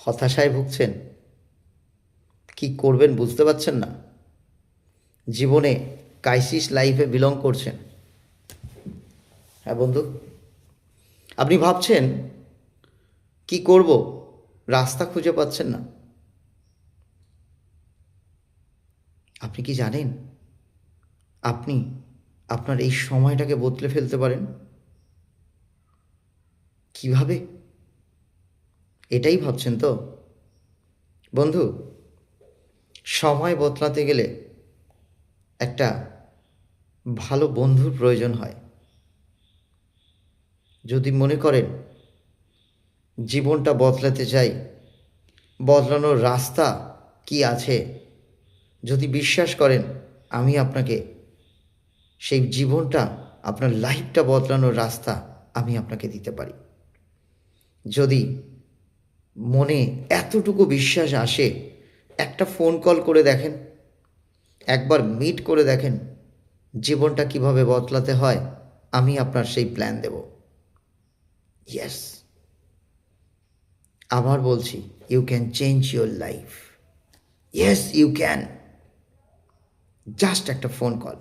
হতাশায় ভুগছেন, কি করবেন বুঝতে পারছেন না, জীবনে ক্রাইসিস লাইফে বিলং করছেন। হ্যাঁ বন্ধু, আপনি ভাবছেন কি করব, রাস্তা খুঁজে পাচ্ছেন না। আপনি কি জানেন আপনি আপনার এই সময়টাকে বদলে ফেলতে পারেন? কিভাবে? এটাই ভাবছেন তো? বন্ধু, সময় বদলাতে গেলে একটা ভালো বন্ধুর প্রয়োজন হয়। যদি মনে করেন জীবনটা বদলাতে চাই, বদলানোর রাস্তা কি আছে, যদি বিশ্বাস করেন আমি আপনাকে সেই জীবনটা, আপনার লাইফটা বদলানোর রাস্তা আমি আপনাকে দিতে পারি। যদি মনে এতটুকু বিশ্বাস আসে, একটা ফোন কল করে দেখেন, একবার মিট করে দেখেন, জীবনটা কিভাবে বদলাতে হয় আমি আপনার সেই প্ল্যান দেব। ইয়েস, আবার বলছি, you can change your life. Yes you can. Just একটা ফোন কল।